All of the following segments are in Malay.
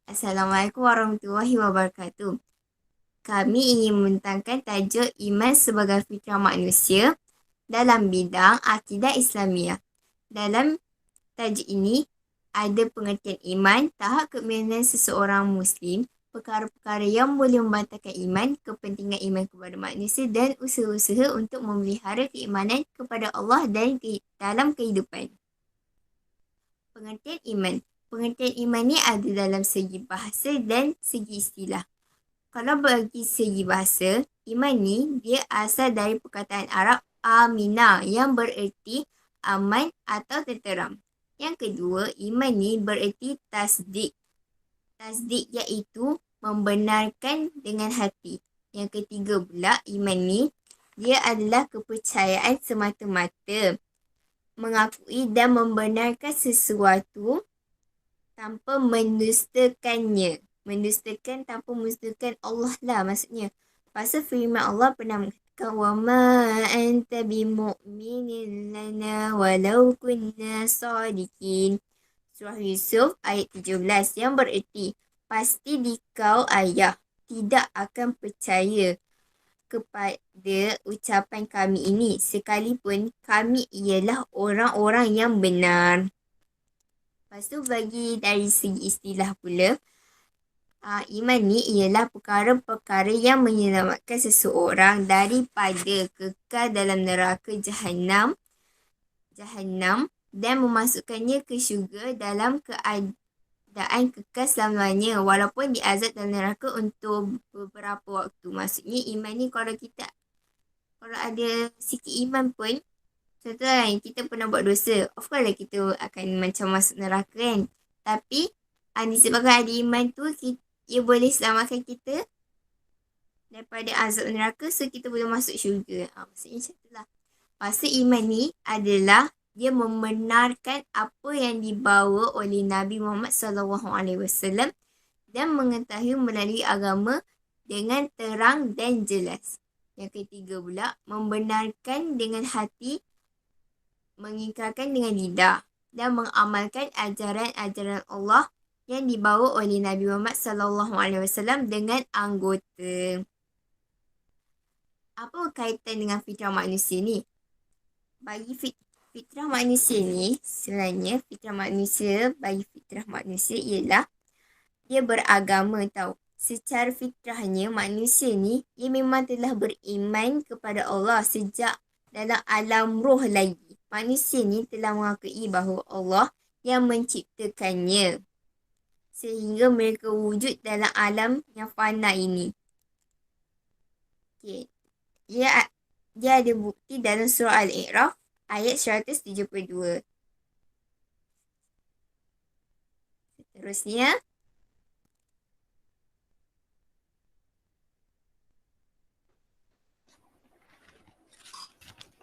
Assalamualaikum warahmatullahi wabarakatuh. Kami ingin membentangkan tajuk iman sebagai fitrah manusia dalam bidang akidah Islamiah. Dalam tajuk ini, ada pengertian iman, tahap keimanan seseorang Muslim, perkara-perkara yang boleh membantahkan iman, kepentingan iman kepada manusia dan usaha-usaha untuk memelihara keimanan kepada Allah dan dalam kehidupan. Pengertian iman. Pengertian iman ni ada dalam segi bahasa dan segi istilah. Kalau bagi segi bahasa, iman ni dia asal dari perkataan Arab amina yang bererti aman atau tenteram. Yang kedua, iman ni bererti tasdik. Tasdik iaitu membenarkan dengan hati. Yang ketiga pula, iman ni dia adalah kepercayaan semata-mata. Mengakui dan membenarkan sesuatu tanpa mendustakannya. Mendustakan tanpa mendustakan Allah lah maksudnya. Pasal firman Allah pernah mengatakan وَمَا أَنْتَ بِمُؤْمِنٍ لَنَا وَلَوْ كُنَّا صَادِقِينَ. Surah Yusuf ayat 17 yang bererti, pasti dikau ayah tidak akan percaya kepada ucapan kami ini sekalipun kami ialah orang-orang yang benar. Lepas tu bagi dari segi istilah pula, iman ni ialah perkara-perkara yang menyelamatkan seseorang daripada kekal dalam neraka Jahannam dan memasukkannya ke syurga dalam keadaan kekal selamanya walaupun diazab dalam neraka untuk beberapa waktu. Maksudnya iman ni kalau ada sikit iman pun, contoh kan, kita pernah buat dosa, of course lah kita akan macam masuk neraka kan. Tapi disebabkan ada iman tu, ia boleh selamatkan kita daripada azab neraka, so kita boleh masuk syurga. Maksudnya macam tu lah. Maksud iman ni adalah dia membenarkan apa yang dibawa oleh Nabi Muhammad SAW dan mengetahui melalui agama dengan terang dan jelas. Yang ketiga pula, membenarkan dengan hati, mengingkarkan dengan lidah dan mengamalkan ajaran-ajaran Allah yang dibawa oleh Nabi Muhammad SAW dengan anggota. Apa kaitan dengan fitrah manusia ni? Bagi fitrah manusia ni, sebenarnya fitrah manusia ialah dia beragama tau. Secara fitrahnya manusia ni, ia memang telah beriman kepada Allah sejak dalam alam roh lagi. Manusia ni telah mengakui bahawa Allah yang menciptakannya sehingga mereka wujud dalam alam yang fana ini. Okay. Dia ada bukti dalam surah Al-I'raf ayat 172. Seterusnya,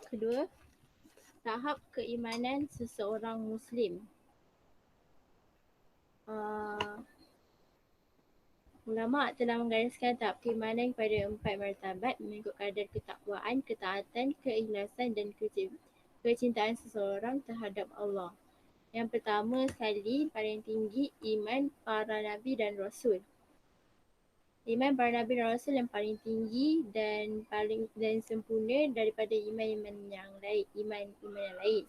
kedua, tahap keimanan seseorang Muslim. Ulama telah menggariskan tahap keimanan kepada 4 martabat mengikut kadar ketakwaan, ketaatan, keikhlasan dan kecintaan seseorang terhadap Allah. Yang pertama sekali, paling tinggi, iman para Nabi dan Rasul. Iman para Nabi dan Rasul yang paling tinggi dan sempurna daripada iman yang lain.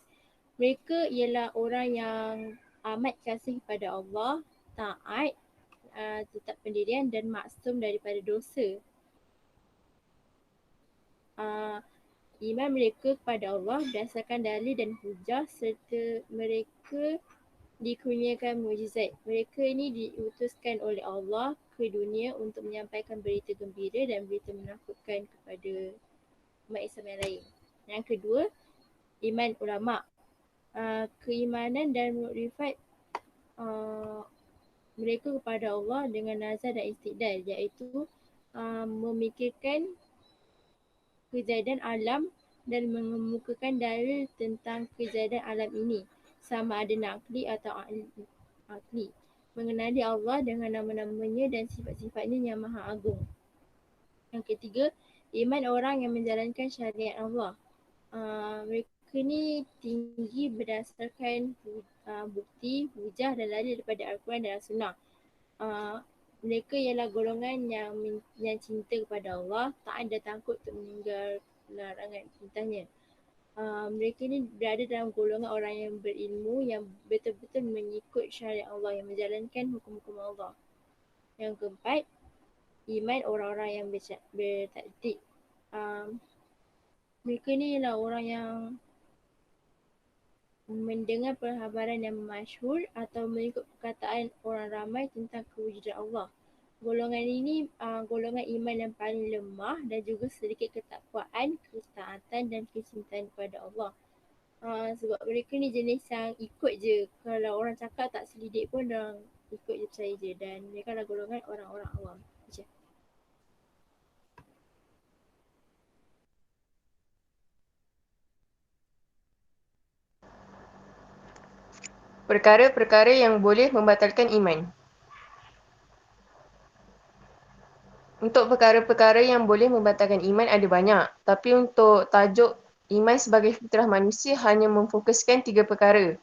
Mereka ialah orang yang amat kasih kepada Allah, taat, tetap pendirian dan maksum daripada dosa. Iman mereka kepada Allah berdasarkan dalil dan hujah serta mereka dikurniakan mukjizat. Mereka ini diutuskan oleh Allah ke dunia untuk menyampaikan berita gembira dan berita menakutkan kepada umat Islam yang lain. Yang kedua, iman ulama. Keimanan dan makrifat mereka kepada Allah dengan nazar dan istidlal, iaitu memikirkan kejadian alam dan mengemukakan dalil tentang kejadian alam ini, sama ada nakli atau akli. Mengenali Allah dengan nama-namanya dan sifat-sifatnya yang maha agung. Yang ketiga, iman orang yang menjalankan syariat Allah. Mereka ni tinggi berdasarkan bukti, hujah dan dalil daripada Al-Quran dan Al-Sunnah. Mereka ialah golongan yang cinta kepada Allah, taat dan takut untuk meninggal larangan perintahnya. Mereka ni berada dalam golongan orang yang berilmu, yang betul-betul mengikut syariat Allah, yang menjalankan hukum-hukum Allah. Yang keempat, iman orang-orang yang bertaktik. Mereka ni ialah orang yang mendengar perhabaran yang masyhur atau mengikut perkataan orang ramai tentang kewujudan Allah. Golongan ini golongan iman yang paling lemah dan juga sedikit ketakwaan, ketaatan dan kecintaan kepada Allah. Sebab mereka ni jenis yang ikut je. Kalau orang cakap tak selidik pun orang ikut je, percaya je. Dan mereka adalah golongan orang-orang awam. Macam. Perkara-perkara yang boleh membatalkan iman. Untuk perkara-perkara yang boleh membatalkan iman ada banyak. Tapi untuk tajuk iman sebagai fitrah manusia hanya memfokuskan 3 perkara.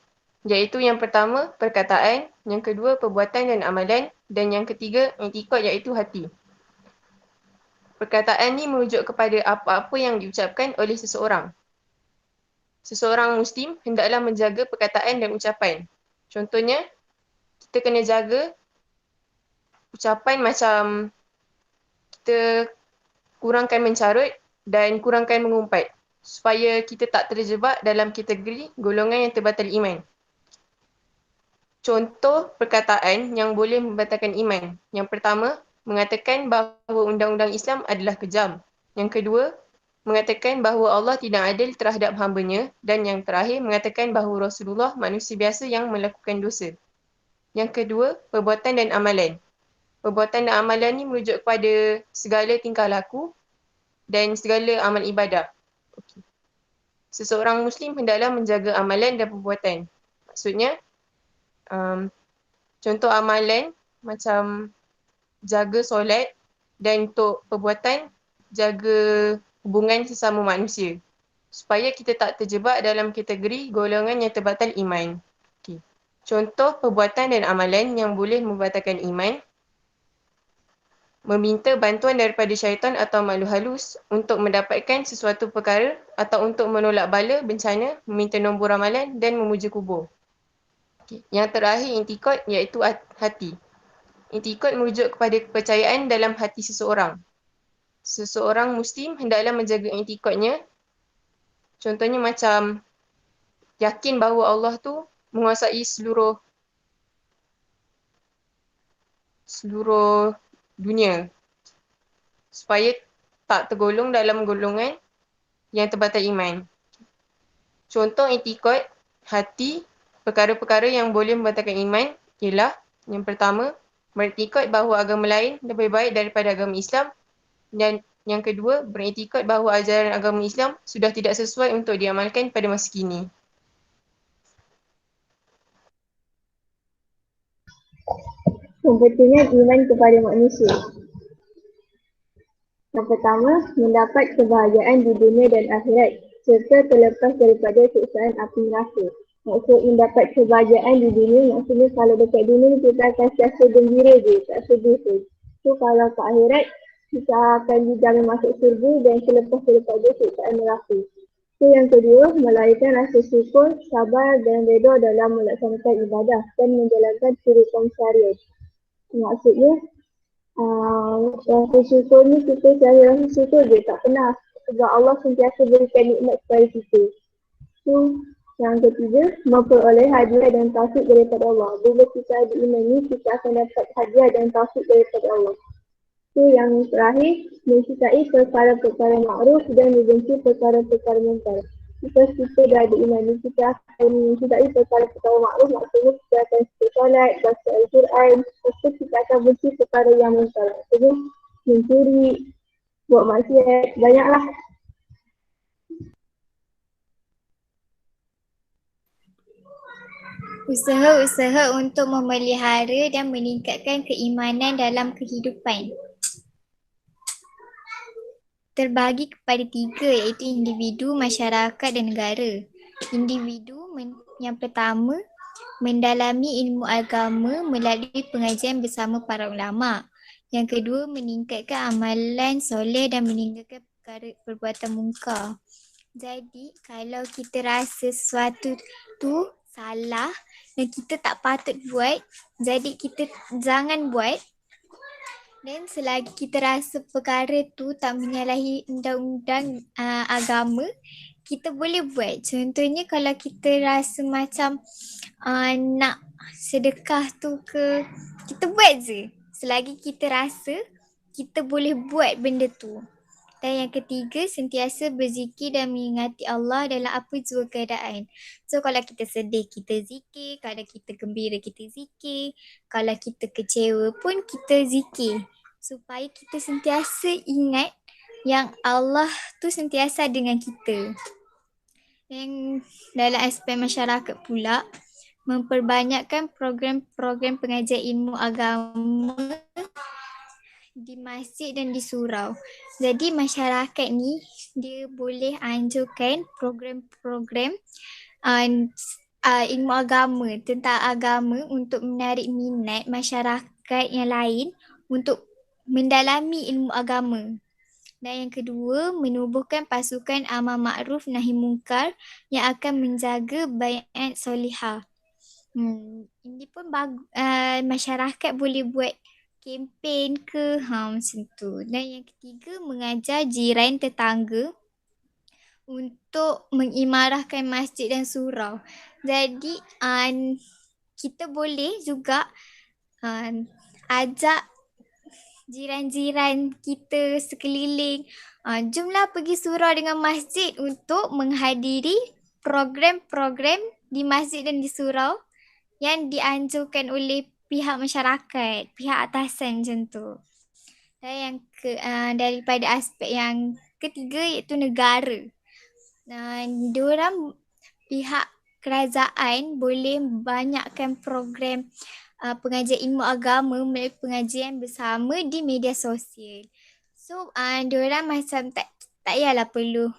Iaitu yang pertama, perkataan. Yang kedua, perbuatan dan amalan. Dan yang ketiga, i'tiqad iaitu hati. Perkataan ni merujuk kepada apa-apa yang diucapkan oleh seseorang. Seseorang Muslim hendaklah menjaga perkataan dan ucapan. Contohnya, kita kena jaga ucapan macam kita kurangkan mencarut dan kurangkan mengumpat supaya kita tak terjebak dalam kategori golongan yang terbatal iman. Contoh perkataan yang boleh membatalkan iman. Yang pertama, mengatakan bahawa undang-undang Islam adalah kejam. Yang kedua, mengatakan bahawa Allah tidak adil terhadap hamba-Nya. Dan yang terakhir, mengatakan bahawa Rasulullah manusia biasa yang melakukan dosa. Yang kedua, perbuatan dan amalan. Perbuatan dan amalan ni merujuk kepada segala tingkah laku dan segala amal ibadah. Okay. Seseorang Muslim hendaklah menjaga amalan dan perbuatan. Maksudnya, contoh amalan macam jaga solat dan untuk perbuatan jaga hubungan sesama manusia. Supaya kita tak terjebak dalam kategori golongan yang terbatal iman. Okay. Contoh perbuatan dan amalan yang boleh membatalkan iman. Meminta bantuan daripada syaitan atau makhluk halus untuk mendapatkan sesuatu perkara atau untuk menolak bala, bencana, meminta nombor ramalan dan memuja kubur. Okay. Yang terakhir, i'tiqad iaitu hati. I'tiqad merujuk kepada kepercayaan dalam hati seseorang. Seseorang Muslim hendaklah menjaga i'tiqadnya. Contohnya macam yakin bahawa Allah tu menguasai seluruh dunia supaya tak tergolong dalam golongan yang terbatal iman. Contoh i'tiqad hati, perkara-perkara yang boleh membatalkan iman ialah yang pertama, beriktikad bahawa agama lain lebih baik daripada agama Islam, dan yang kedua, beriktikad bahawa ajaran agama Islam sudah tidak sesuai untuk diamalkan pada masa kini. Kepentingan iman kepada manusia. Yang pertama, mendapat kebahagiaan di dunia dan akhirat serta terlepas daripada siksaan api neraka. Maksud mendapat kebahagiaan di dunia, maksudnya kalau dekat dunia kita akan siasa gembira je, tak sedih pun. So kalau ke akhirat, kita akan dijamin masuk surga dan terlepas daripada siksaan neraka. So yang kedua, melahirkan rasa syukur, sabar dan redha dalam melaksanakan ibadah dan menjalankan kehidupan syariat. Maksudnya, rasa syukur ni kita cari rasa syukur je, tak pernah. Sebab Allah sentiasa berikan nikmat kepada kita. So, yang ketiga, memperoleh hadiah dan taufik daripada Allah. Bila kita ada iman ni, kita akan dapat hadiah dan taufik daripada Allah. So, yang terakhir, mencintai perkara-perkara makruf dan membenci perkara-perkara munkar. Jika kita dah ada iman ni, kita akan mencintai perkara-perkara makruf, maksudnya kita akan solat, baca Al-Quran, lepas kita akan benci perkara yang munkar. Maksudnya, mencuri, buat maksiat, banyaklah. Usaha-usaha untuk memelihara dan meningkatkan keimanan dalam kehidupan terbahagi kepada 3, iaitu individu, masyarakat dan negara. Individu yang pertama mendalami ilmu agama melalui pengajian bersama para ulama. Yang kedua, meningkatkan amalan soleh dan meninggalkan perbuatan mungkar. Jadi, kalau kita rasa sesuatu tu salah dan kita tak patut buat, jadi kita jangan buat. Dan selagi kita rasa perkara tu tak menyalahi undang-undang agama, kita boleh buat. Contohnya kalau kita rasa macam nak sedekah tu ke, kita buat je. Selagi kita rasa kita boleh buat benda tu. Dan yang ketiga, sentiasa berzikir dan mengingati Allah dalam apa jua keadaan. So kalau kita sedih, kita zikir. Kalau kita gembira, kita zikir. Kalau kita kecewa pun kita zikir. Supaya kita sentiasa ingat yang Allah tu sentiasa dengan kita. Yang dalam aspek masyarakat pula, memperbanyakkan program-program pengajian ilmu agama di masjid dan di surau. Jadi masyarakat ni dia boleh anjurkan program-program ilmu agama, tentang agama untuk menarik minat masyarakat yang lain untuk mendalami ilmu agama. Dan yang kedua, menubuhkan pasukan amal makruf nahi mungkar yang akan menjaga baiat solihah. Ini pun masyarakat boleh buat kempen ke macam tu. Dan yang ketiga, mengajar jiran tetangga untuk mengimarahkan masjid dan surau. Jadi kita boleh juga ajak jiran-jiran kita sekeliling, jomlah pergi surau dengan masjid untuk menghadiri program-program di masjid dan di surau yang dianjurkan oleh pihak masyarakat, pihak atasan macam tu. Dan yang daripada aspek yang ketiga iaitu negara. Diorang pihak kerajaan boleh banyakkan program pengajian ilmu agama melalui pengajian bersama di media sosial. So diorang macam tak payahlah perlu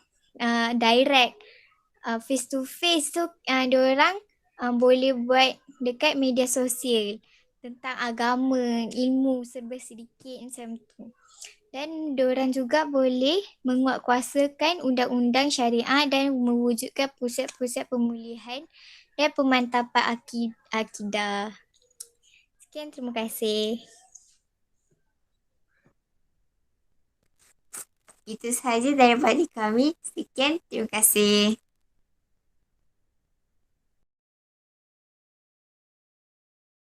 direct face to face. So diorang boleh buat dekat media sosial tentang agama, ilmu serba sedikit macam tu. Dan diorang juga boleh menguatkuasakan undang-undang syariah dan mewujudkan pusat-pusat pemulihan dan pemantapan akidah. Sekian, terima kasih. Itu sahaja daripada kami. Sekian, terima kasih.